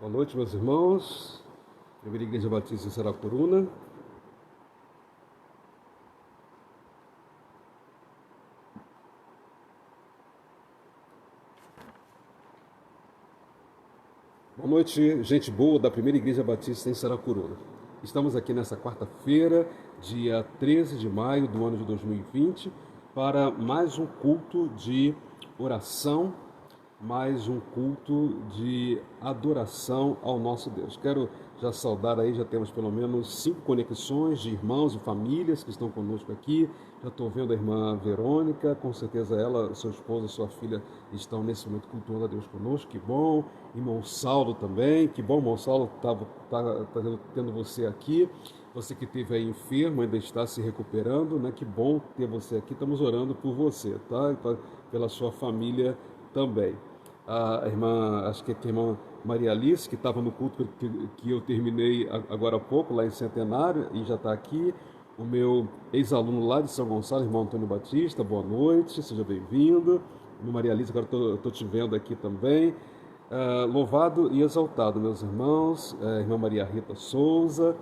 Boa noite, meus irmãos. Primeira Igreja Batista em Saracuruna. Boa noite, gente boa da Primeira Igreja Batista em Saracuruna. Estamos aqui nessa quarta-feira, dia 13 de maio do ano de 2020, para mais um culto de oração, mais um culto de adoração ao nosso Deus. Quero já saudar aí, já temos pelo menos 5 conexões de irmãos e famílias que estão conosco aqui. Já estou vendo a irmã Verônica, com certeza ela, seu esposo e sua filha estão nesse momento cultuando a Deus conosco, que bom. Irmão Saulo também, que bom, irmão Saulo, tá tendo você aqui. Você que esteve aí enfermo, ainda está se recuperando, né? Que bom ter você aqui, estamos orando por você, tá? E pela sua família também. A irmã, acho que é a irmã Maria Alice, que estava no culto que eu terminei agora há pouco, lá em Centenário, e já está aqui. O meu ex-aluno lá de São Gonçalo, irmão Antônio Batista, boa noite, seja bem-vindo. Irmã Maria Alice, agora estou te vendo aqui também. Louvado e exaltado, meus irmãos, irmã Maria Rita Souza.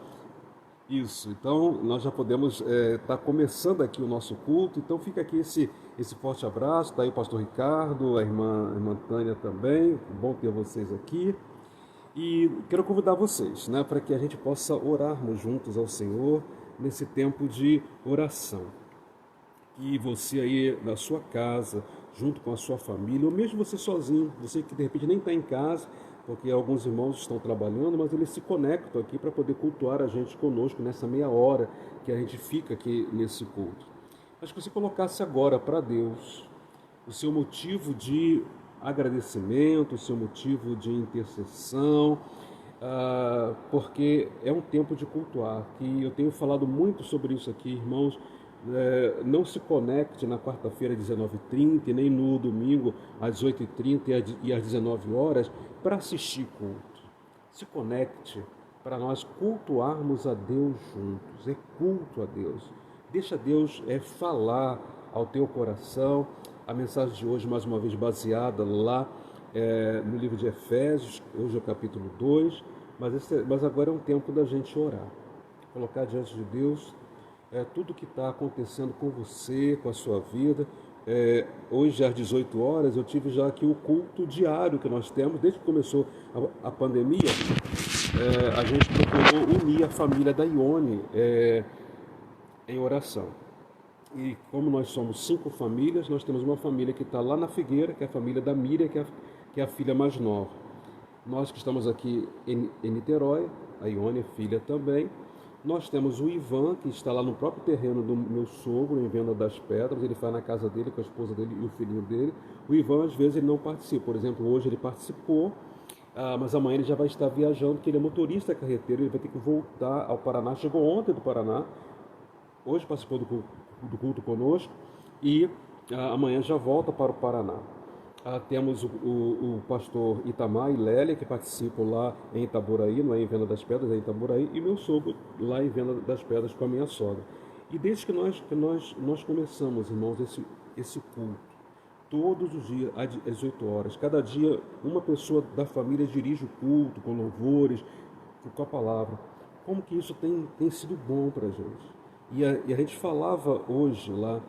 Isso, então nós já podemos estar começando aqui o nosso culto, então fica aqui esse forte abraço, está aí o pastor Ricardo, a irmã Tânia também, bom ter vocês aqui. E quero convidar vocês, né, para que a gente possa orarmos juntos ao Senhor nesse tempo de oração. Que você aí na sua casa, junto com a sua família, ou mesmo você sozinho, você que de repente nem está em casa, porque alguns irmãos estão trabalhando, mas eles se conectam aqui para poder cultuar a gente conosco nessa meia hora que a gente fica aqui nesse culto. Mas que você colocasse agora para Deus o seu motivo de agradecimento, o seu motivo de intercessão, porque é um tempo de cultuar, que eu tenho falado muito sobre isso aqui, irmãos. Não se conecte na quarta-feira às 19h30, nem no domingo às 8h30 e às 19 horas para assistir culto. Se conecte para nós cultuarmos a Deus juntos. É culto a Deus. Deixa Deus mas ao teu coração. A mensagem de hoje, mais uma vez, baseada lá no livro de Efésios, hoje é o capítulo 2, mas agora é um tempo da gente orar. Colocar diante de Deus tudo que está acontecendo com você, com a sua vida. Hoje às 18 horas eu tive já aqui o culto diário que nós temos, desde que começou a pandemia. A gente procurou unir a família da Ione em oração. E como nós somos 5 famílias, nós temos uma família que está lá na Figueira, que é a família da Miriam, que é a filha mais nova. Nós que estamos aqui em Niterói, a Ione é filha também. Nós temos o Ivan, que está lá no próprio terreno do meu sogro, em Venda das Pedras. Ele faz na casa dele com a esposa dele e o filhinho dele. O Ivan, às vezes, ele não participa. Por exemplo, hoje ele participou, mas amanhã ele já vai estar viajando, porque ele é motorista carreteiro, ele vai ter que voltar ao Paraná. Chegou ontem do Paraná, hoje participou do culto conosco e amanhã já volta para o Paraná. Temos o pastor Itamar e Lélia, que participam lá em Itaboraí, não é em Venda das Pedras, é em Itaboraí, e meu sogro lá em Venda das Pedras com a minha sogra. E desde que nós começamos, irmãos, esse culto, todos os dias, às 18 horas, cada dia uma pessoa da família dirige o culto com louvores, com a palavra. Como que isso tem sido bom para a gente. E a gente falava hoje lá,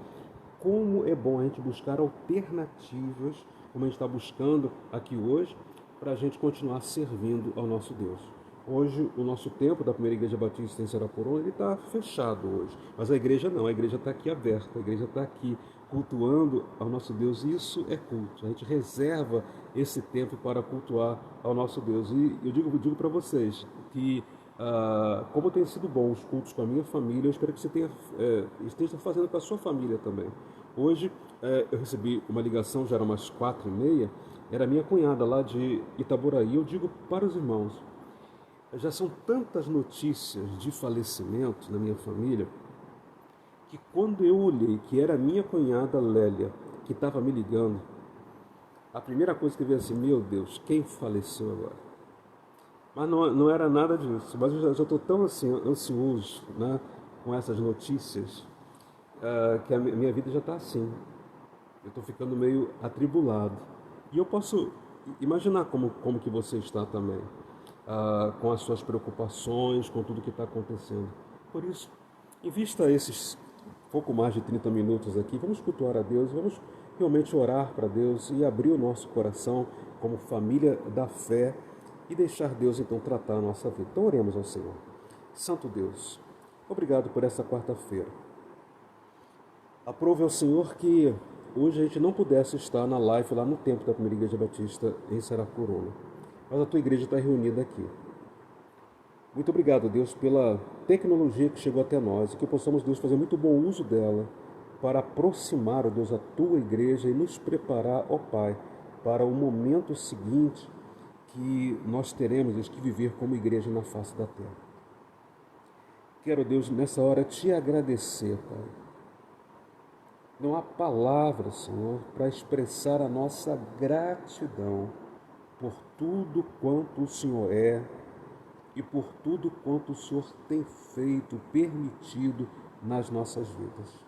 como é bom a gente buscar alternativas, como a gente está buscando aqui hoje, para a gente continuar servindo ao nosso Deus. Hoje, o nosso templo da Primeira Igreja Batista em Saracuruna, ele está fechado hoje. Mas a igreja não, a igreja está aqui aberta, a igreja está aqui cultuando ao nosso Deus. E isso é culto. A gente reserva esse tempo para cultuar ao nosso Deus. E eu digo para vocês que como tem sido bom os cultos com a minha família, eu espero que você esteja fazendo com a sua família também. Hoje eu recebi uma ligação, já era umas 4h30, era minha cunhada lá de Itaboraí. Eu digo para os irmãos, já são tantas notícias de falecimento na minha família, que quando eu olhei que era minha cunhada Lélia que estava me ligando, a primeira coisa que veio assim, meu Deus, quem faleceu agora? Mas não era nada disso. Mas eu já estou tão assim, ansioso, né, com essas notícias, que a minha vida já está assim. Eu estou ficando meio atribulado. E eu posso imaginar como que você está também. com as suas preocupações, com tudo que está acontecendo. Por isso, invista esses pouco mais de 30 minutos aqui, vamos cultuar a Deus, vamos realmente orar para Deus e abrir o nosso coração como família da fé e deixar Deus então tratar a nossa vida. Então oremos ao Senhor. Santo Deus, obrigado por essa quarta-feira. Aprove ao Senhor que hoje a gente não pudesse estar na live lá no templo da Primeira Igreja Batista em Saracuruna, mas a tua igreja está reunida aqui. Muito obrigado, Deus, pela tecnologia que chegou até nós e que possamos, Deus, fazer muito bom uso dela para aproximar, ó Deus, a tua igreja e nos preparar, ó Pai, para o momento seguinte que nós teremos, Deus, que viver como igreja na face da terra. Quero, Deus, nessa hora te agradecer, Pai. Não há palavras, Senhor, para expressar a nossa gratidão por tudo quanto o Senhor é e por tudo quanto o Senhor tem feito, permitido nas nossas vidas.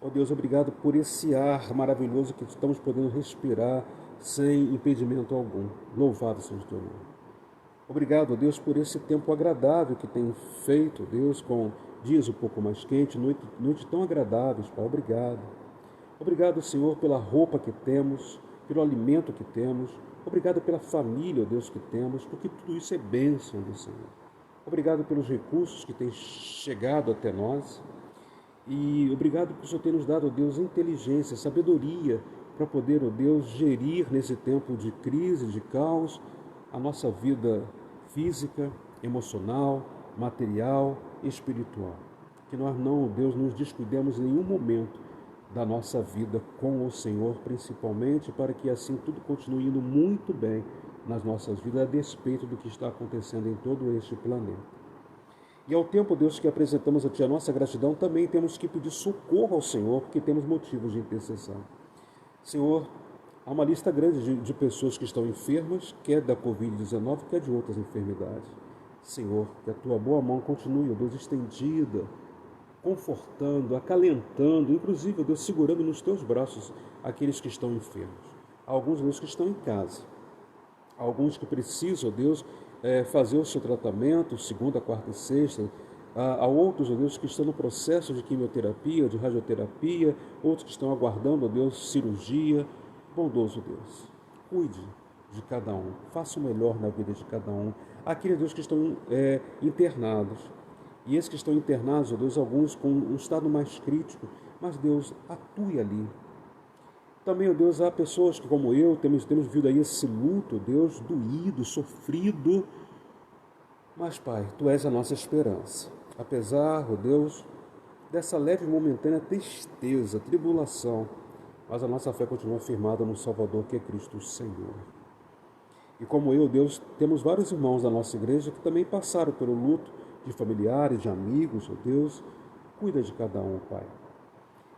Ó Deus, obrigado por esse ar maravilhoso que estamos podendo respirar sem impedimento algum. Louvado seja o teu nome. Obrigado, Deus, por esse tempo agradável que tem feito, Deus, com dias um pouco mais quentes, noites tão agradáveis, Pai. Obrigado. Obrigado, Senhor, pela roupa que temos, pelo alimento que temos. Obrigado pela família, ó Deus, que temos, porque tudo isso é bênção do Senhor. Obrigado pelos recursos que têm chegado até nós. E obrigado por o Senhor ter nos dado, ó Deus, inteligência, sabedoria para poder, ó Deus, gerir nesse tempo de crise, de caos, a nossa vida física, emocional, material e espiritual. Que nós não, ó Deus, nos descuidemos em nenhum momento da nossa vida com o Senhor, principalmente, para que assim tudo continue indo muito bem nas nossas vidas, a despeito do que está acontecendo em todo este planeta. E ao tempo, Deus, que apresentamos a Ti a nossa gratidão, também temos que pedir socorro ao Senhor, porque temos motivos de intercessão. Senhor, há uma lista grande de pessoas que estão enfermas, quer da Covid-19, quer de outras enfermidades. Senhor, que a Tua boa mão continue, ó Deus, estendida, confortando, acalentando, inclusive, ó Deus, segurando nos Teus braços aqueles que estão enfermos. Há alguns, Deus, que estão em casa. Há alguns que precisam, ó Deus, fazer o seu tratamento, segunda, quarta e sexta. Há outros, ó Deus, que estão no processo de quimioterapia, de radioterapia, outros que estão aguardando, ó Deus, cirurgia. Bondoso Deus, cuide de cada um, faça o melhor na vida de cada um. Aqueles, Deus, que estão internados, e esses que estão internados, ó Deus, alguns com um estado mais crítico, mas Deus, atue ali. Também, ó Deus, há pessoas que, como eu, temos vivido aí esse luto, Deus, doído, sofrido. Mas, Pai, Tu és a nossa esperança. Apesar, ó Deus, dessa leve e momentânea tristeza, tribulação, mas a nossa fé continua firmada no Salvador, que é Cristo Senhor. E como eu, Deus, temos vários irmãos da nossa igreja que também passaram pelo luto de familiares, de amigos, ó Deus. Cuida de cada um, Pai.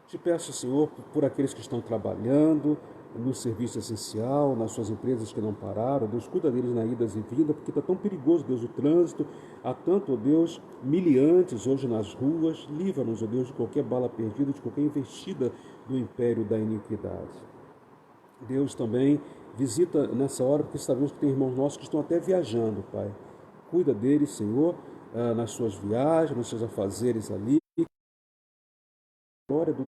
Te peço, Senhor, por aqueles que estão trabalhando no serviço essencial, nas suas empresas que não pararam. Deus, cuida deles na ida e vinda, porque está tão perigoso, Deus, o trânsito. Há tanto, ó Deus, miliantes hoje nas ruas. Livra-nos, ó Deus, de qualquer bala perdida, de qualquer investida do império da iniquidade. Deus, também visita nessa hora, porque sabemos que tem irmãos nossos que estão até viajando, Pai. Cuida deles, Senhor, nas suas viagens, nos seus afazeres ali. Glória do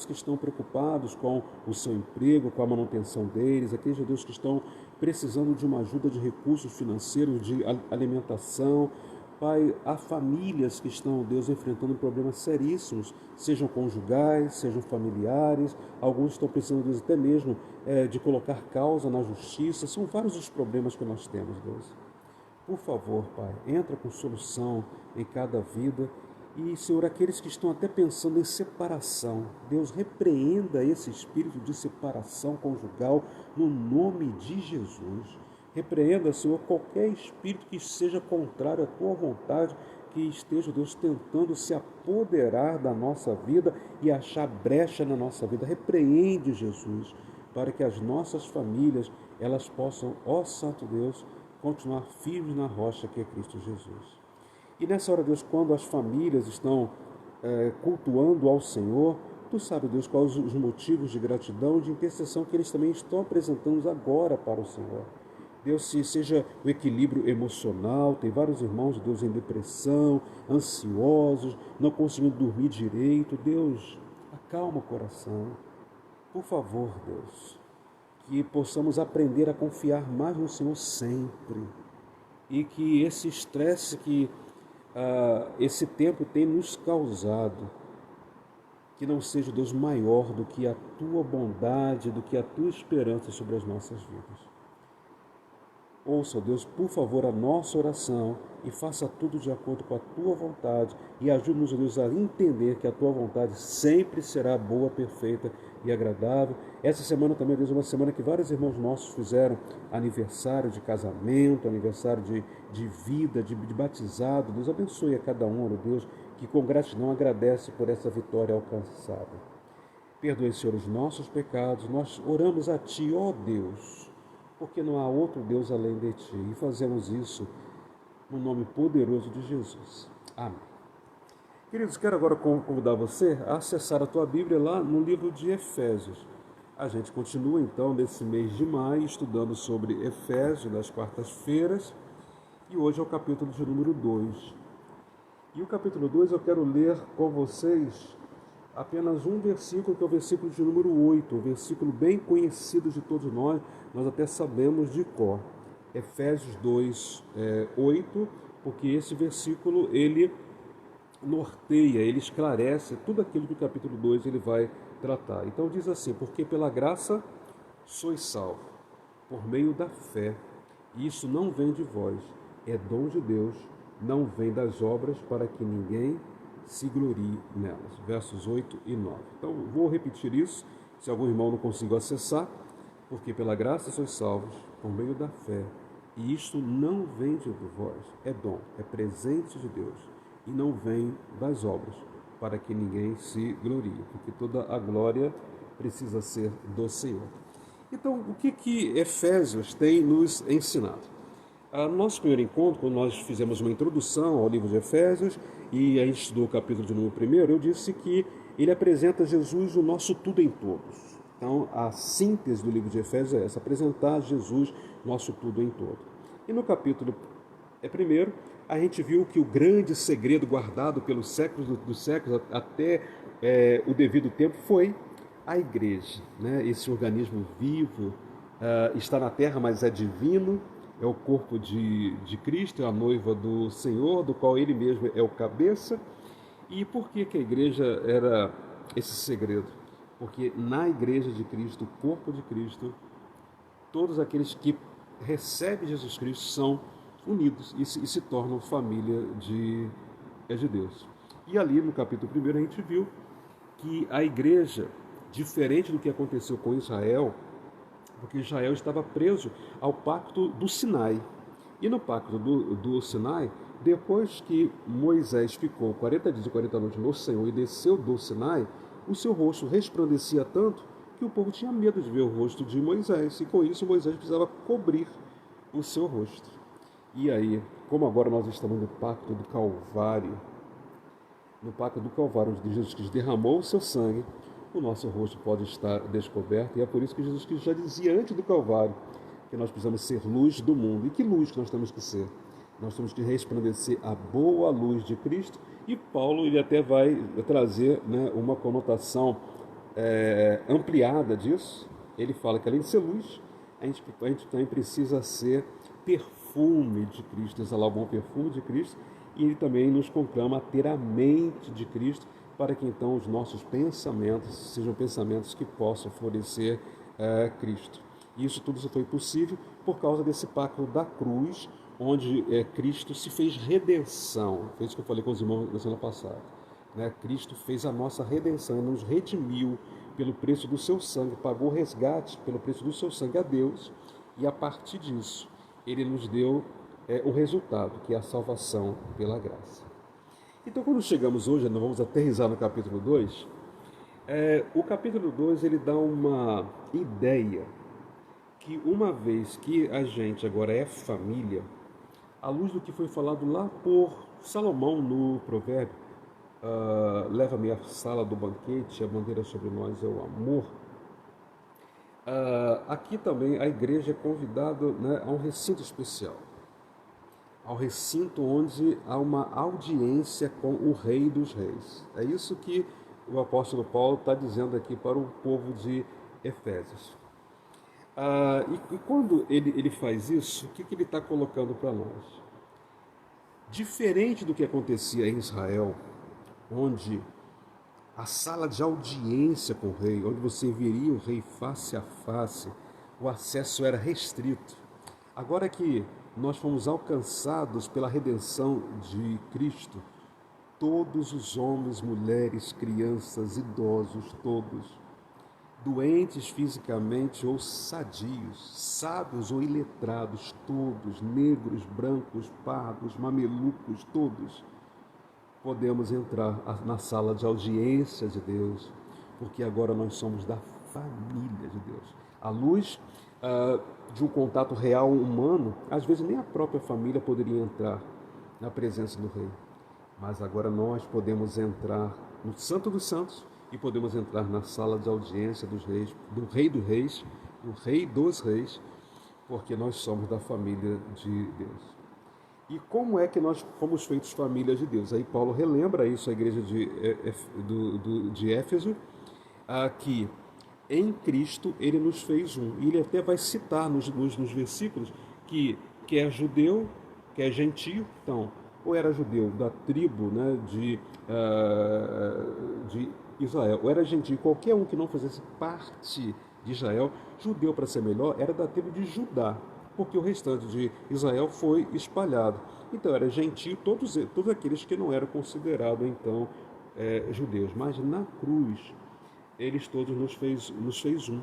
que estão preocupados com o seu emprego, com a manutenção deles, aqueles, Deus, que estão precisando de uma ajuda de recursos financeiros, de alimentação. Pai, há famílias que estão, Deus, enfrentando problemas seríssimos, sejam conjugais, sejam familiares. Alguns estão precisando, Deus, até mesmo de colocar causa na justiça. São vários os problemas que nós temos, Deus. Por favor, Pai, entra com solução em cada vida. E, Senhor, aqueles que estão até pensando em separação, Deus, repreenda esse espírito de separação conjugal no nome de Jesus. Repreenda, Senhor, qualquer espírito que seja contrário à Tua vontade, que esteja, Deus, tentando se apoderar da nossa vida e achar brecha na nossa vida. Repreende, Jesus, para que as nossas famílias, elas possam, ó Santo Deus, continuar firmes na rocha que é Cristo Jesus. E nessa hora, Deus, quando as famílias estão cultuando ao Senhor, Tu sabe, Deus, quais os motivos de gratidão e de intercessão que eles também estão apresentando agora para o Senhor. Deus, se seja o equilíbrio emocional. Tem vários irmãos, Deus, em depressão, ansiosos, não conseguindo dormir direito. Deus, acalma o coração. Por favor, Deus, que possamos aprender a confiar mais no Senhor sempre. E que esse estresse que esse tempo tem nos causado, que não seja, Deus, maior do que a tua bondade, do que a tua esperança sobre as nossas vidas. Ouça, Deus, por favor, a nossa oração e faça tudo de acordo com a tua vontade e ajude-nos, Deus, a entender que a tua vontade sempre será boa, perfeita e agradável. Essa semana também, Deus, é uma semana que vários irmãos nossos fizeram aniversário de casamento, aniversário de vida, de batizado. Deus abençoe a cada um, ó Deus, que com gratidão agradece por essa vitória alcançada. Perdoe, Senhor, os nossos pecados. Nós oramos a Ti, ó Deus, porque não há outro Deus além de Ti. E fazemos isso no nome poderoso de Jesus. Amém. Queridos, quero agora convidar você a acessar a tua Bíblia lá no livro de Efésios. A gente continua então nesse mês de maio estudando sobre Efésios nas quartas-feiras e hoje é o capítulo de número 2. E o capítulo 2 eu quero ler com vocês apenas um versículo, que é o versículo de número 8, um versículo bem conhecido de todos nós até sabemos de cor. Efésios 2, 8, porque esse versículo ele norteia, ele esclarece tudo aquilo que o capítulo 2 ele vai tratar. Então diz assim: porque pela graça sois salvos, por meio da fé, e isso não vem de vós, é dom de Deus, não vem das obras, para que ninguém se glorie nelas. Versos 8 e 9. Então vou repetir isso, se algum irmão não conseguiu acessar. Porque pela graça sois salvos, por meio da fé, e isto não vem de vós, é dom, é presente de Deus, e não vem das obras, para que ninguém se glorie, porque toda a glória precisa ser do Senhor. Então, o que Efésios tem nos ensinado? No nosso primeiro encontro, quando nós fizemos uma introdução ao livro de Efésios, e a gente estudou o capítulo de número 1, eu disse que ele apresenta Jesus o nosso tudo em todos. Então, a síntese do livro de Efésios é essa: apresentar Jesus, nosso tudo em todo. E no capítulo 1, a gente viu que o grande segredo guardado pelos séculos dos séculos até o devido tempo foi a igreja, né? Esse organismo vivo está na terra, mas é divino, é o corpo de Cristo, é a noiva do Senhor, do qual Ele mesmo é o cabeça. E por que a igreja era esse segredo? Porque na igreja de Cristo, o corpo de Cristo, todos aqueles que recebem Jesus Cristo são unidos e se tornam família de Deus. E ali no capítulo 1 a gente viu que a igreja, diferente do que aconteceu com Israel, porque Israel estava preso ao pacto do Sinai. E no pacto do Sinai, depois que Moisés ficou 40 dias e 40 noites no Senhor e desceu do Sinai, o seu rosto resplandecia tanto que o povo tinha medo de ver o rosto de Moisés. E com isso Moisés precisava cobrir o seu rosto. E aí, como agora nós estamos no pacto do Calvário, onde Jesus Cristo derramou o seu sangue, o nosso rosto pode estar descoberto. E é por isso que Jesus Cristo já dizia antes do Calvário que nós precisamos ser luz do mundo. E que luz que nós temos que ser? Nós temos que resplandecer a boa luz de Cristo. E Paulo ele até vai trazer, né, uma conotação ampliada disso. Ele fala que além de ser luz, a gente também precisa ser perfume de Cristo, exalar o bom perfume de Cristo. E ele também nos conclama a ter a mente de Cristo, para que então os nossos pensamentos sejam pensamentos que possam florescer Cristo. E isso tudo foi possível por causa desse pacto da cruz, onde Cristo se fez redenção. Foi isso que eu falei com os irmãos na semana passada. Né? Cristo fez a nossa redenção, nos redimiu pelo preço do seu sangue, pagou o resgate pelo preço do seu sangue a Deus, e a partir disso ele nos deu o resultado, que é a salvação pela graça. Então, quando chegamos hoje, nós vamos aterrissar no capítulo 2, o capítulo 2 ele dá uma ideia que, uma vez que a gente agora é família, à luz do que foi falado lá por Salomão no provérbio, leva-me à sala do banquete, a bandeira sobre nós é o amor. Aqui também a igreja é convidada, né, a um recinto especial, ao recinto onde há uma audiência com o Rei dos Reis. É isso que o apóstolo Paulo está dizendo aqui para o povo de Efésios. E quando ele faz isso, o que ele está colocando para nós? Diferente do que acontecia em Israel, onde a sala de audiência com o rei, onde você veria o rei face a face, o acesso era restrito. Agora que nós fomos alcançados pela redenção de Cristo, todos os homens, mulheres, crianças, idosos, todos, doentes fisicamente ou sadios, sábios ou iletrados, todos, negros, brancos, pardos, mamelucos, todos, podemos entrar na sala de audiência de Deus, porque agora nós somos da família de Deus. À luz de um contato real humano, às vezes nem a própria família poderia entrar na presença do Rei. Mas agora nós podemos entrar no Santo dos Santos e podemos entrar na sala de audiência dos reis, do Rei dos Reis, do Rei dos Reis, porque nós somos da família de Deus. E como é que nós fomos feitos família de Deus? Aí Paulo relembra isso à igreja de Éfeso, que em Cristo ele nos fez um. E ele até vai citar nos versículos que quer judeu, quer gentio. Então, ou era judeu da tribo, né, de Israel, ou era gentio, qualquer um que não fizesse parte de Israel, judeu para ser melhor, era da tribo de Judá, porque o restante de Israel foi espalhado. Então era gentio, todos aqueles que não eram considerados então judeus. Mas na cruz, eles todos nos fez um.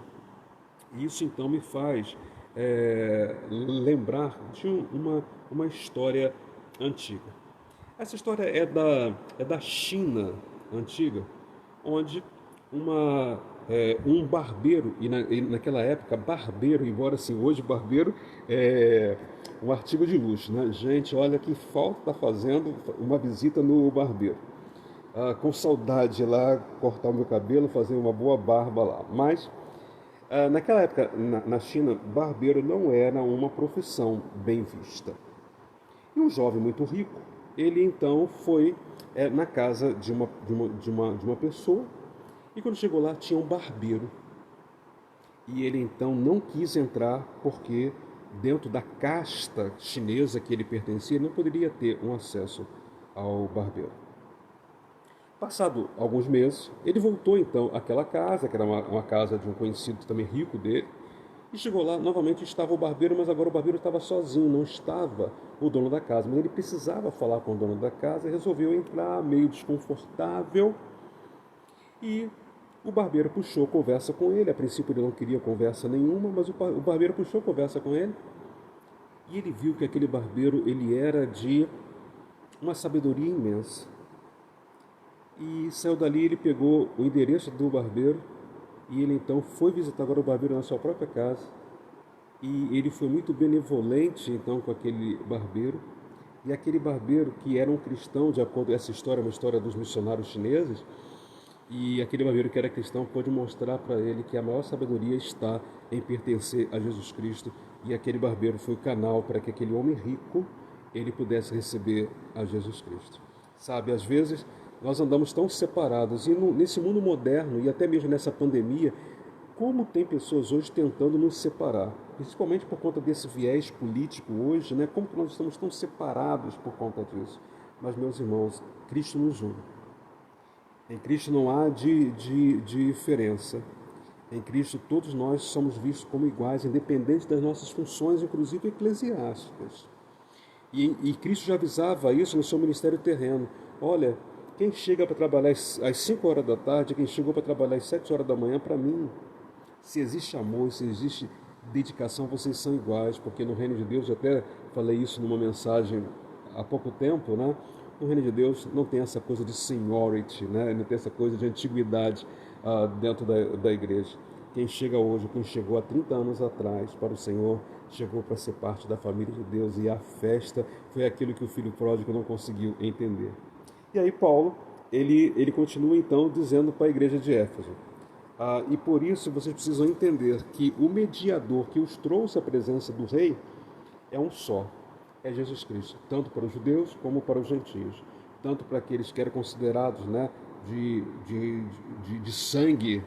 E isso então me faz lembrar de uma história antiga. Essa história é da China antiga, onde um barbeiro, e naquela época barbeiro, embora assim, hoje barbeiro é um artigo de luxo, né? Gente, olha que falta tá fazendo uma visita no barbeiro. Com saudade de ir lá cortar o meu cabelo, fazer uma boa barba lá. Mas naquela época, na China, barbeiro não era uma profissão bem vista. E um jovem muito rico, ele então foi na casa de uma pessoa, e quando chegou lá tinha um barbeiro. E ele então não quis entrar porque dentro da casta chinesa que ele pertencia, ele não poderia ter um acesso ao barbeiro. Passado alguns meses, ele voltou então àquela casa, que era uma casa de um conhecido também rico dele, e chegou lá, novamente estava o barbeiro, mas agora o barbeiro estava sozinho, não estava o dono da casa. Mas ele precisava falar com o dono da casa e resolveu entrar, meio desconfortável. E o barbeiro puxou conversa com ele. A princípio ele não queria conversa nenhuma, mas o barbeiro puxou conversa com ele. E ele viu que aquele barbeiro ele era de uma sabedoria imensa. E saiu dali, ele pegou o endereço do barbeiro. E ele então foi visitar agora o barbeiro na sua própria casa. E ele foi muito benevolente então com aquele barbeiro. E aquele barbeiro, que era um cristão, de acordo com essa história, uma história dos missionários chineses, e aquele barbeiro que era cristão pôde mostrar para ele que a maior sabedoria está em pertencer a Jesus Cristo. E aquele barbeiro foi o canal para que aquele homem rico ele pudesse receber a Jesus Cristo. Sabe, às vezes nós andamos tão separados, e nesse mundo moderno, e até mesmo nessa pandemia, como tem pessoas hoje tentando nos separar, principalmente por conta desse viés político hoje, né? Como que nós estamos tão separados por conta disso? Mas, meus irmãos, Cristo nos une. Em Cristo não há diferença. Em Cristo todos nós somos vistos como iguais, independente das nossas funções, inclusive eclesiásticas. E Cristo já avisava isso no seu ministério terreno. Olha, quem chega para trabalhar às 5 horas da tarde, quem chegou para trabalhar às 7 horas da manhã, para mim, se existe amor, se existe dedicação, vocês são iguais, porque no reino de Deus, eu até falei isso numa mensagem há pouco tempo, né? No reino de Deus não tem essa coisa de seniority, né? Não tem essa coisa de antiguidade dentro da igreja. Quem chega hoje, quem chegou há 30 anos atrás para o Senhor, chegou para ser parte da família de Deus, e a festa foi aquilo que o filho pródigo não conseguiu entender. E aí Paulo, ele continua então dizendo para a igreja de Éfeso, E por isso vocês precisam entender que o mediador que os trouxe à presença do rei é um só, é Jesus Cristo, tanto para os judeus como para os gentios, tanto para aqueles que eram considerados, né, de sangue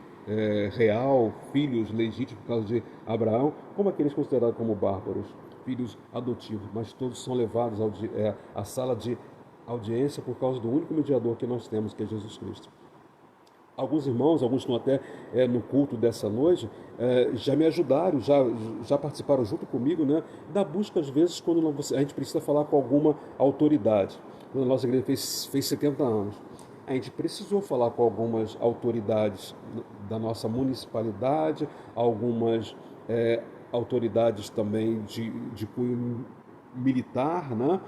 real, filhos legítimos por causa de Abraão, como aqueles considerados como bárbaros, filhos adotivos, mas todos são levados à sala de audiência por causa do único mediador que nós temos, que é Jesus Cristo. Alguns irmãos, alguns estão até no culto dessa noite, já me ajudaram, já participaram junto comigo, né, da busca, às vezes, quando a gente precisa falar com alguma autoridade. Quando a nossa igreja fez 70 anos, a gente precisou falar com algumas autoridades da nossa municipalidade, algumas autoridades também de cunho militar, né?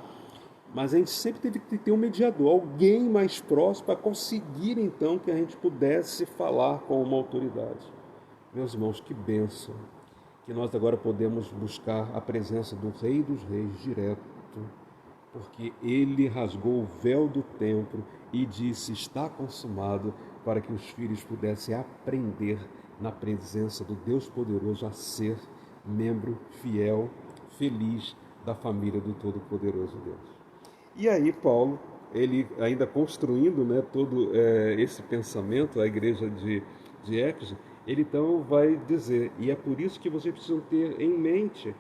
Mas a gente sempre teve que ter um mediador, alguém mais próximo para conseguir então que a gente pudesse falar com uma autoridade. Meus irmãos, que bênção que nós agora podemos buscar a presença do Rei dos Reis direto, porque ele rasgou o véu do templo e disse: está consumado, para que os filhos pudessem aprender na presença do Deus poderoso a ser membro fiel, feliz da família do Todo-Poderoso Deus. E aí Paulo, ele ainda construindo, né, todo esse pensamento, a igreja de Éfeso, ele então vai dizer, e é por isso que vocês precisam ter em mente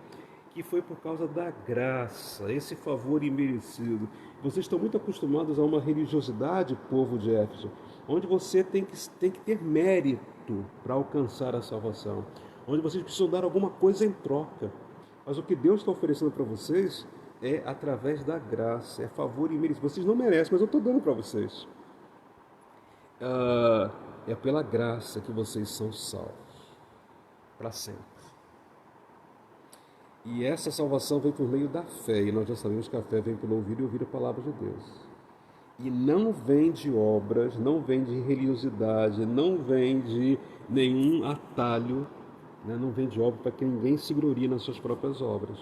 que foi por causa da graça, esse favor imerecido. Vocês estão muito acostumados a uma religiosidade, povo de Éfeso, onde você tem que ter mérito para alcançar a salvação, onde vocês precisam dar alguma coisa em troca. Mas o que Deus está oferecendo para vocês é através da graça, é favor imerecido. Vocês não merecem, mas eu estou dando para vocês. É pela graça que vocês são salvos, para sempre. E essa salvação vem por meio da fé, e nós já sabemos que a fé vem pelo ouvir e ouvir a palavra de Deus. E não vem de obras, não vem de religiosidade, não vem de nenhum atalho, né? Não vem de obra para que ninguém se glorie nas suas próprias obras.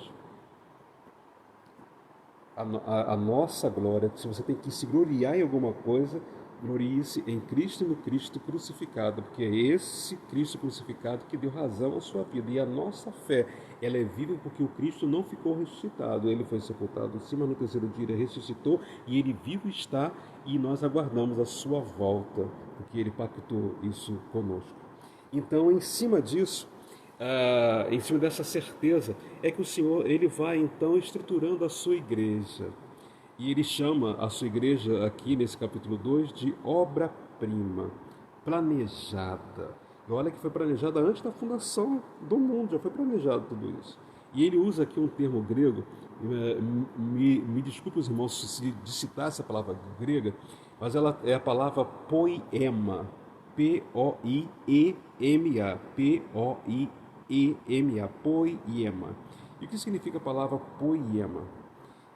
A nossa glória, se você tem que se gloriar em alguma coisa, glorie-se em Cristo e no Cristo crucificado, porque é esse Cristo crucificado que deu razão à sua vida. E a nossa fé, ela é viva porque o Cristo não ficou ressuscitado, ele foi sepultado em cima, no terceiro dia ele ressuscitou e ele vivo está, e nós aguardamos a sua volta, porque ele pactou isso conosco. Então, em cima disso, em cima dessa certeza, é que o Senhor ele vai então estruturando a sua igreja. E ele chama a sua igreja aqui nesse capítulo 2 de obra-prima, planejada. E olha que foi planejada antes da fundação do mundo, já foi planejado tudo isso. E ele usa aqui um termo grego, me desculpe os irmãos se citar essa palavra grega, mas ela é a palavra poiema, P-O-I-E-M-A, P-O-I-E-M-A, poiema. E o que significa a palavra poiema?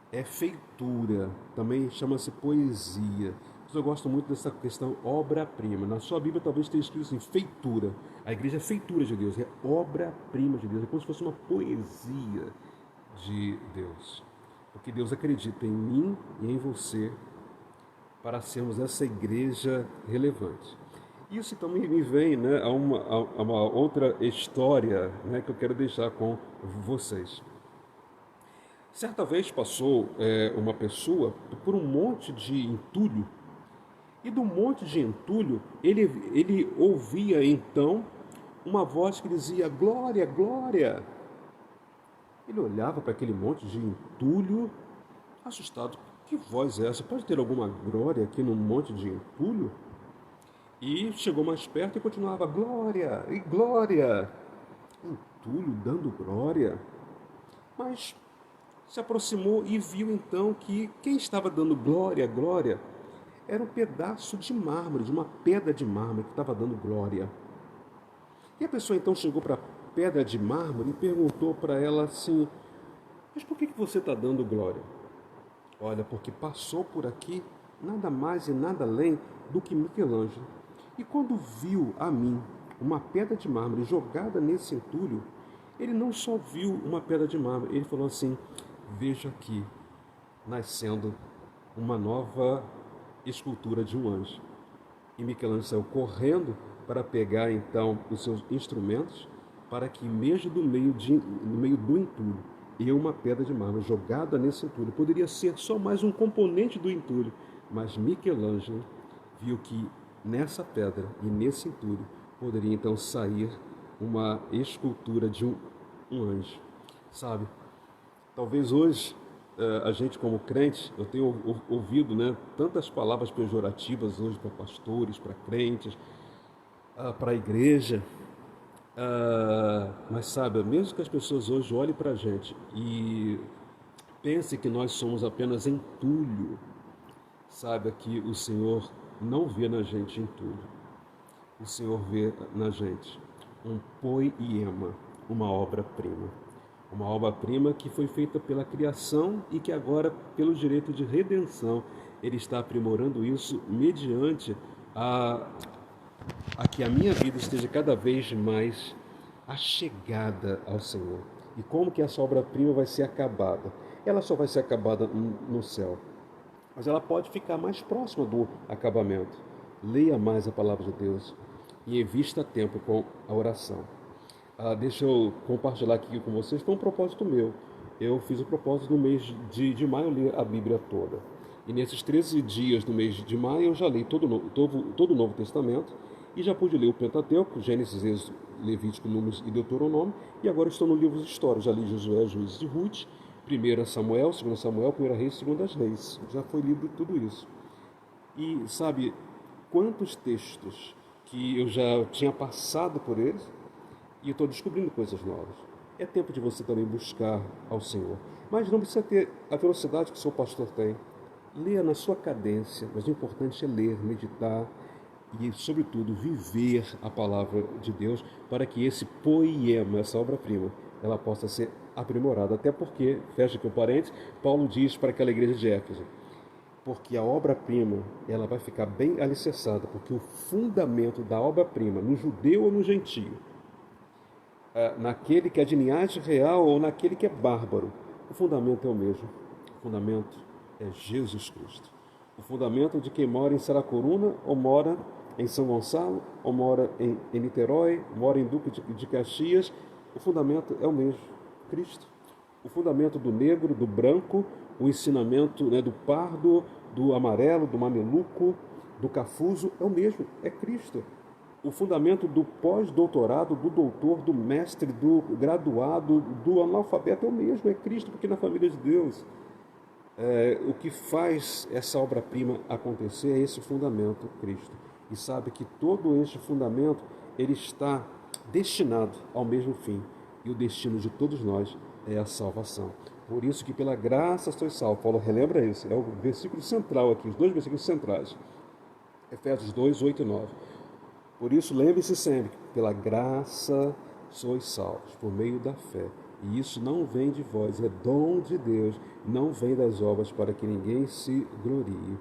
É feitura, também chama-se poesia. Eu gosto muito dessa questão obra-prima. Na sua Bíblia talvez tenha escrito assim, feitura. A igreja é feitura de Deus, é obra-prima de Deus. É como se fosse uma poesia de Deus. Porque Deus acredita em mim e em você para sermos essa igreja relevante. Isso então me vem, né, a uma outra história, né, que eu quero deixar com vocês. Certa vez passou uma pessoa por um monte de entulho, e do monte de entulho ele ouvia então uma voz que dizia: glória, glória. Ele olhava para aquele monte de entulho, assustado. Que voz é essa? Pode ter alguma glória aqui no monte de entulho? E chegou mais perto e continuava: glória e glória. Entulho dando glória. Mas se aproximou e viu então que quem estava dando glória, glória, era um pedaço de mármore, de uma pedra de mármore que estava dando glória. E a pessoa então chegou para a pedra de mármore e perguntou para ela assim: mas por que você está dando glória? Olha, porque passou por aqui nada mais e nada além do que Michelangelo. E quando viu a mim uma pedra de mármore jogada nesse entulho, ele não só viu uma pedra de mármore, ele falou assim: veja aqui, nascendo uma nova escultura de um anjo. E Michelangelo saiu correndo para pegar então os seus instrumentos, para que mesmo no meio do entulho, e uma pedra de mármore jogada nesse entulho, poderia ser só mais um componente do entulho, mas Michelangelo viu que nessa pedra e nesse entulho poderia então sair uma escultura de um anjo, sabe? Talvez hoje a gente como crente, eu tenho ouvido, né, tantas palavras pejorativas hoje para pastores, para crentes, para a igreja, mas sabe, mesmo que as pessoas hoje olhem para a gente e pensem que nós somos apenas entulho, saiba que o Senhor não vê na gente entulho. O Senhor vê na gente um poiema, uma obra-prima. Uma obra-prima que foi feita pela criação e que agora, pelo direito de redenção, Ele está aprimorando isso mediante a que a minha vida esteja cada vez mais achegada ao Senhor. E como que essa obra-prima vai ser acabada? Ela só vai ser acabada no céu, mas ela pode ficar mais próxima do acabamento. Leia mais a palavra de Deus e invista tempo com a oração. Deixa eu compartilhar aqui com vocês, foi um propósito meu. Eu fiz o propósito no mês de maio, ler a Bíblia toda. E nesses 13 dias do mês de maio eu já li todo o Novo Testamento e já pude ler o Pentateuco, Gênesis, Êxodo, Levítico, Números e Deuteronômio. E agora estou no livro de história, já li Josué, Juízes e Ruth, 1 Samuel, 2 Samuel, 1 Reis, 2 Reis. Já foi lido tudo isso. E sabe quantos textos que eu já tinha passado por eles e eu estou descobrindo coisas novas. É tempo de você também buscar ao Senhor. Mas não precisa ter a velocidade que o seu pastor tem. Leia na sua cadência, mas o importante é ler, meditar e, sobretudo, viver a palavra de Deus para que esse poema, essa obra-prima, ela possa ser aprimorada. Até porque, fecha aqui o parênteses, Paulo diz para aquela igreja de Éfeso, porque a obra-prima ela vai ficar bem alicerçada, porque o fundamento da obra-prima, no judeu ou no gentio, naquele que é de linhagem real ou naquele que é bárbaro, o fundamento é o mesmo. O fundamento é Jesus Cristo. O fundamento de quem mora em Saracuruna, ou mora em São Gonçalo, ou mora em Niterói, mora em Duque de Caxias, o fundamento é o mesmo, Cristo. O fundamento do negro, do branco, o ensinamento, né, do pardo, do amarelo, do mameluco, do cafuso, é o mesmo, é Cristo. O fundamento do pós-doutorado, do doutor, do mestre, do graduado, do analfabeto é o mesmo, é Cristo, porque na família de Deus, o que faz essa obra-prima acontecer é esse fundamento, Cristo. E sabe que todo este fundamento, ele está destinado ao mesmo fim. E o destino de todos nós é a salvação. Por isso que pela graça sois salvos. Paulo relembra isso, é o versículo central aqui, os dois versículos centrais. Efésios 2, 8 e 9. Por isso, lembre-se sempre que pela graça sois salvos, por meio da fé. E isso não vem de vós, é dom de Deus, não vem das obras para que ninguém se glorie.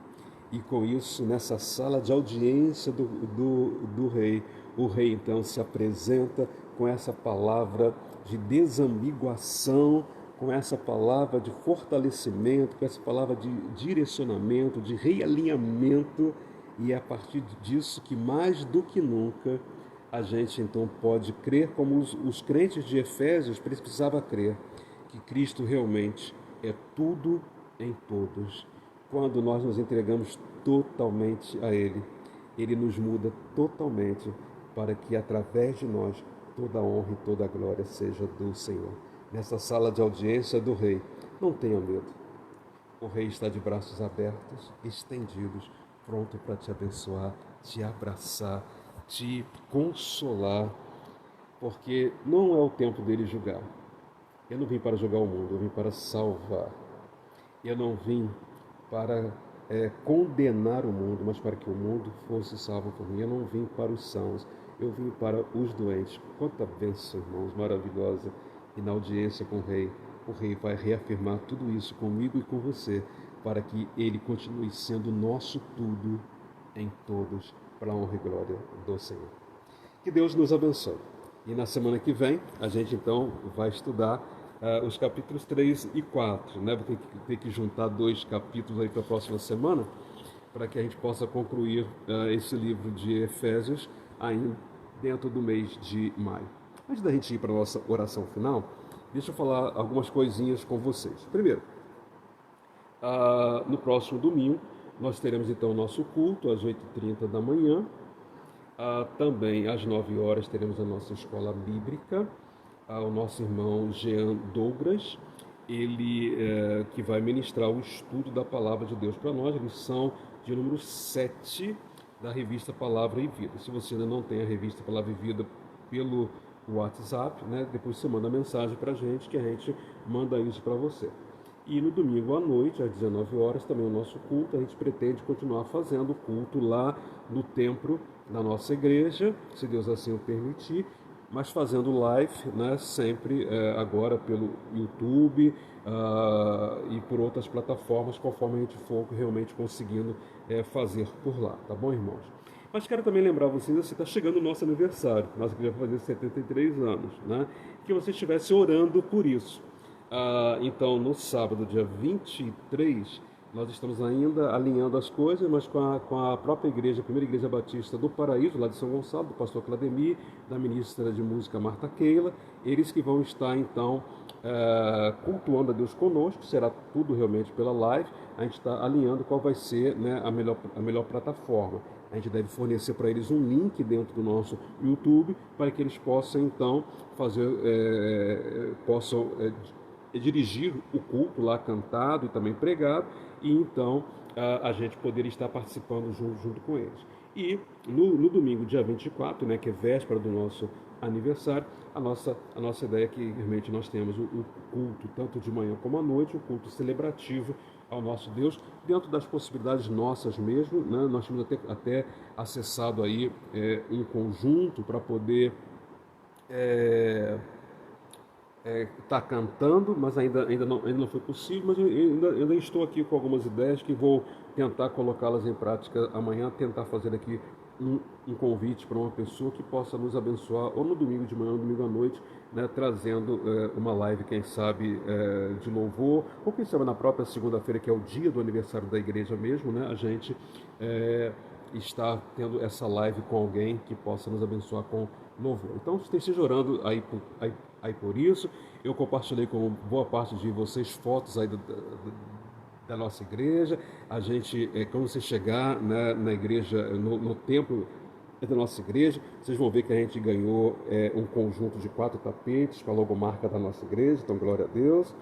E com isso, nessa sala de audiência do rei, o rei então se apresenta com essa palavra de desambiguação, com essa palavra de fortalecimento, com essa palavra de direcionamento, de realinhamento. E é a partir disso que mais do que nunca a gente então pode crer como os crentes de Efésios precisavam crer, que Cristo realmente é tudo em todos. Quando nós nos entregamos totalmente a Ele, Ele nos muda totalmente para que através de nós toda a honra e toda a glória seja do Senhor. Nessa sala de audiência do Rei, não tenha medo. O Rei está de braços abertos, estendidos, pronto para te abençoar, te abraçar, te consolar, porque não é o tempo dele julgar. Eu não vim para julgar o mundo, eu vim para salvar. Eu não vim para condenar o mundo, mas para que o mundo fosse salvo por mim. Eu não vim para os sãos, eu vim para os doentes. Quanta bênção, irmãos, maravilhosa. E na audiência com o rei vai reafirmar tudo isso comigo e com você, para que ele continue sendo nosso tudo em todos, para a honra e glória do Senhor. Que Deus nos abençoe. E na semana que vem, a gente então vai estudar os capítulos 3 e 4. Né? Vou ter que juntar 2 capítulos aí para a próxima semana, para que a gente possa concluir esse livro de Efésios ainda dentro do mês de maio. Antes da gente ir para a nossa oração final, deixa eu falar algumas coisinhas com vocês. Primeiro, no próximo domingo, nós teremos então o nosso culto às 8h30 da manhã. Também às 9 horas teremos a nossa escola bíblica. O nosso irmão Jean Douglas, ele que vai ministrar o estudo da Palavra de Deus para nós, lição de número 7 da revista Palavra e Vida. Se você ainda não tem a revista Palavra e Vida pelo WhatsApp, né, depois você manda mensagem para a gente que a gente manda isso para você. E no domingo à noite, às 19 horas, também o nosso culto. A gente pretende continuar fazendo o culto lá no templo da nossa igreja, se Deus assim o permitir, mas fazendo live, né, sempre agora pelo YouTube e por outras plataformas, conforme a gente for realmente conseguindo fazer por lá, tá bom, irmãos? Mas quero também lembrar vocês, assim, está chegando o nosso aniversário, nossa igreja vai fazer 73 anos, né, que você estivesse orando por isso. Então, no sábado, dia 23, nós estamos ainda alinhando as coisas, mas com a própria igreja, a primeira igreja batista do Paraíso, lá de São Gonçalo, do pastor Clademir, da ministra de música Marta Keila, eles que vão estar então cultuando a Deus conosco, será tudo realmente pela live. A gente está alinhando qual vai ser, né, a melhor plataforma. A gente deve fornecer para eles um link dentro do nosso YouTube para que eles possam então dirigir o culto lá cantado e também pregado, e então a gente poder estar participando junto com eles. E no domingo, dia 24, né, que é véspera do nosso aniversário, a nossa ideia é que realmente nós temos o culto tanto de manhã como à noite, um culto celebrativo ao nosso Deus, dentro das possibilidades nossas mesmo, né? Nós temos até acessado aí em conjunto para poder está cantando, mas ainda não foi possível, mas eu ainda estou aqui com algumas ideias que vou tentar colocá-las em prática amanhã, tentar fazer aqui um convite para uma pessoa que possa nos abençoar, ou no domingo de manhã, ou no domingo à noite, né, trazendo uma live, quem sabe, de louvor, ou quem sabe na própria segunda-feira, que é o dia do aniversário da igreja mesmo, né, a gente está tendo essa live com alguém que possa nos abençoar com louvor. Então, esteja orando aí por isso. Eu compartilhei com boa parte de vocês fotos aí da nossa igreja. A gente, quando você chegar, né, na igreja, no templo da nossa igreja, vocês vão ver que a gente ganhou um conjunto de 4 tapetes com a logomarca da nossa igreja, então glória a Deus.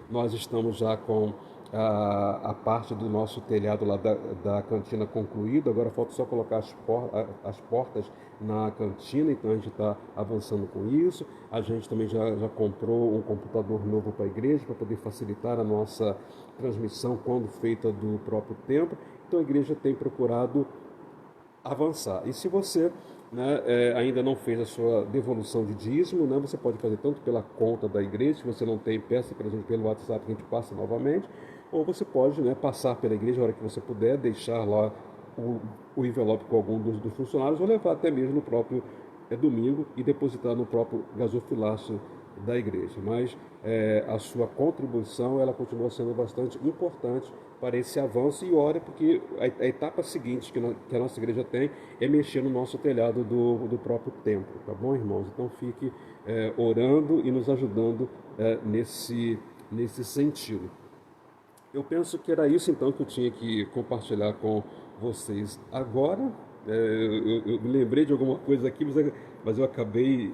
Nós estamos já com a parte do nosso telhado lá da cantina concluída, agora falta só colocar as portas na cantina, então a gente está avançando com isso. A gente também já comprou um computador novo para a igreja, para poder facilitar a nossa transmissão quando feita do próprio templo. Então a igreja tem procurado avançar. E se você, né, ainda não fez a sua devolução de dízimo, né, você pode fazer tanto pela conta da igreja, se você não tem, peça para a gente pelo WhatsApp que a gente passa novamente, ou você pode, né, passar pela igreja a hora que você puder, deixar lá o envelope com algum dos funcionários, ou levar até mesmo no próprio domingo e depositar no próprio gasofilácio da igreja. Mas a sua contribuição, ela continua sendo bastante importante para esse avanço, e ore, porque a etapa seguinte que a nossa igreja tem é mexer no nosso telhado do próprio templo, tá bom, irmãos? Então fique orando e nos ajudando nesse sentido. Eu penso que era isso então que eu tinha que compartilhar com vocês agora. Eu me lembrei de alguma coisa aqui, mas eu acabei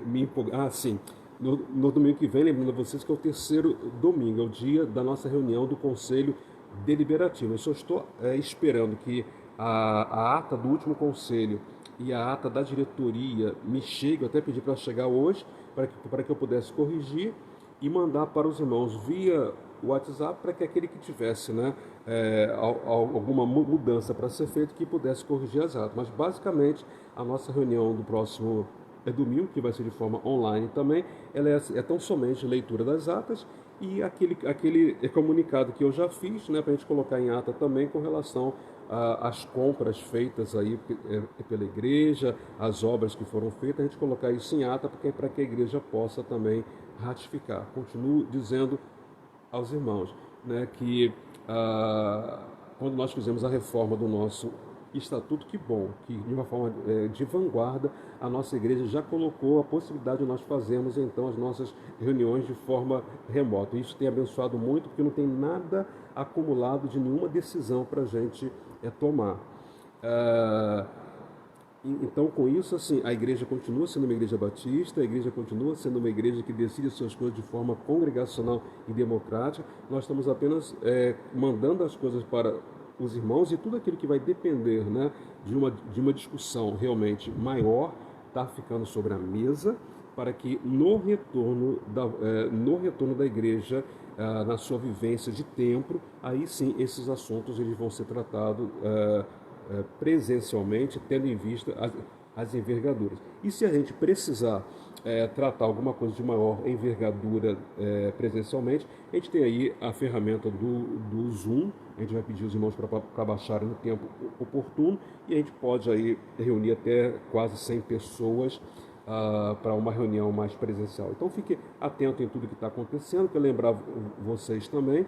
me empolgando. Sim. No domingo que vem, lembrando a vocês que é o terceiro domingo, é o dia da nossa reunião do Conselho Deliberativo. Eu só estou esperando que a ata do último conselho e a ata da diretoria me cheguem. Eu até pedi para chegar hoje, para que eu pudesse corrigir e mandar para os irmãos via WhatsApp, para que aquele que tivesse, né, alguma mudança para ser feito, que pudesse corrigir as atas. Mas basicamente a nossa reunião do próximo domingo, que vai ser de forma online também, ela é tão somente leitura das atas e aquele comunicado que eu já fiz, né, para a gente colocar em ata também com relação às compras feitas aí pela igreja, as obras que foram feitas, a gente colocar isso em ata para que a igreja possa também ratificar. Continuo dizendo aos irmãos, né, que quando nós fizemos a reforma do nosso estatuto, que bom, que de uma forma de vanguarda a nossa igreja já colocou a possibilidade de nós fazermos então as nossas reuniões de forma remota. Isso tem abençoado muito, porque não tem nada acumulado de nenhuma decisão para a gente tomar. Então, com isso, assim, a igreja continua sendo uma igreja batista, a igreja continua sendo uma igreja que decide as suas coisas de forma congregacional e democrática. Nós estamos apenas mandando as coisas para os irmãos, e tudo aquilo que vai depender, né, de uma discussão realmente maior está ficando sobre a mesa, para que no retorno da igreja, na sua vivência de templo, aí sim esses assuntos eles vão ser tratados presencialmente, tendo em vista as envergaduras. E se a gente precisar tratar alguma coisa de maior envergadura presencialmente, a gente tem aí a ferramenta do Zoom. A gente vai pedir os irmãos para baixarem no tempo oportuno, e a gente pode aí reunir até quase 100 pessoas para uma reunião mais presencial. Então fique atento em tudo que está acontecendo. Quero lembrar vocês também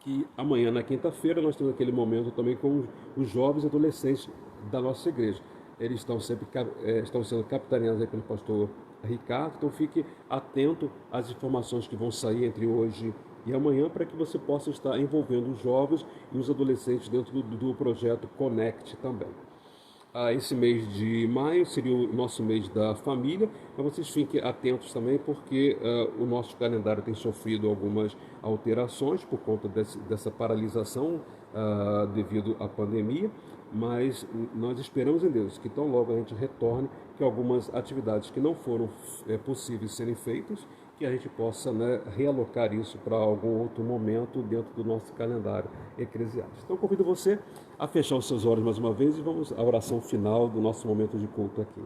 que amanhã, na quinta-feira, nós temos aquele momento também com os jovens e adolescentes da nossa igreja. Eles estão sendo capitaneados aí pelo pastor Ricardo, então fique atento às informações que vão sair entre hoje e amanhã, para que você possa estar envolvendo os jovens e os adolescentes dentro do projeto Connect também. Esse mês de maio seria o nosso mês da família, mas vocês fiquem atentos também, porque o nosso calendário tem sofrido algumas alterações por conta dessa paralisação devido à pandemia, mas nós esperamos em Deus que tão logo a gente retorne, que algumas atividades que não foram possíveis serem feitas, que a gente possa, né, realocar isso para algum outro momento dentro do nosso calendário eclesiástico. Então convido você a fechar os seus olhos mais uma vez e vamos à oração final do nosso momento de culto aqui.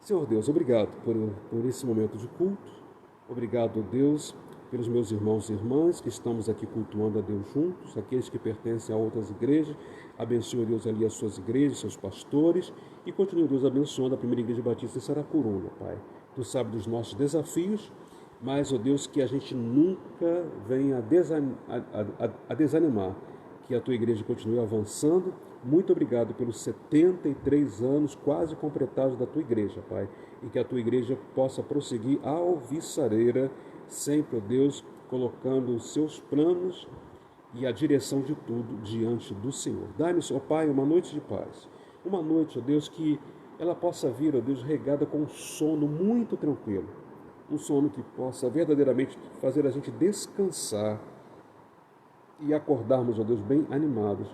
Senhor Deus, obrigado por esse momento de culto. Obrigado, Deus, pelos meus irmãos e irmãs que estamos aqui cultuando a Deus juntos, aqueles que pertencem a outras igrejas. Abençoe, Deus, ali as suas igrejas, seus pastores, e continue, Deus, abençoando a primeira igreja batista em Saracuruna, Pai. Tu sabes dos nossos desafios, mas, ó Deus, que a gente nunca venha a desanimar, que a tua igreja continue avançando. Muito obrigado pelos 73 anos quase completados da tua igreja, Pai, e que a tua igreja possa prosseguir alvissareira, sempre, ó Deus, colocando os seus planos e a direção de tudo diante do Senhor. Dá-nos, ó Pai, uma noite de paz, uma noite, ó Deus, que ela possa vir, ó Deus, regada com um sono muito tranquilo, um sono que possa verdadeiramente fazer a gente descansar e acordarmos, ó Deus, bem animados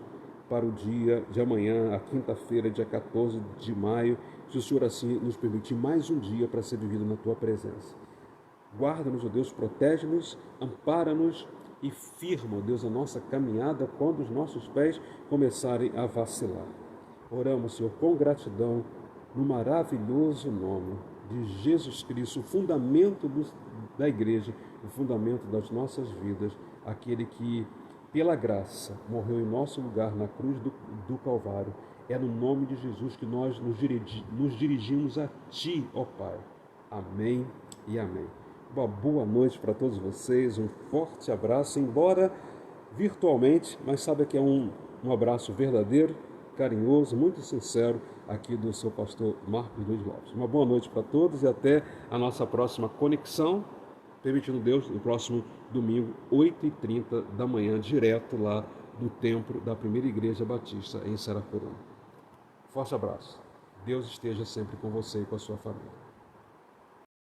para o dia de amanhã, a quinta-feira, dia 14 de maio, se o Senhor assim nos permitir mais um dia para ser vivido na tua presença. Guarda-nos, ó Deus, protege-nos, ampara-nos e firma, ó Deus, a nossa caminhada quando os nossos pés começarem a vacilar. Oramos, Senhor, com gratidão, no maravilhoso nome de Jesus Cristo, o fundamento da igreja, o fundamento das nossas vidas, aquele que, pela graça, morreu em nosso lugar na cruz do Calvário. É no nome de Jesus que nós nos dirigimos a Ti, ó Pai. Amém e amém. Uma boa noite para todos vocês, um forte abraço, embora virtualmente, mas sabe que é um abraço verdadeiro, carinhoso, muito sincero, aqui do seu pastor Marcos Luiz Lopes. Uma boa noite para todos e até a nossa próxima conexão, permitindo Deus, no próximo domingo, 8h30 da manhã, direto lá do templo da Primeira Igreja Batista em Saracuruna. Forte abraço. Deus esteja sempre com você e com a sua família.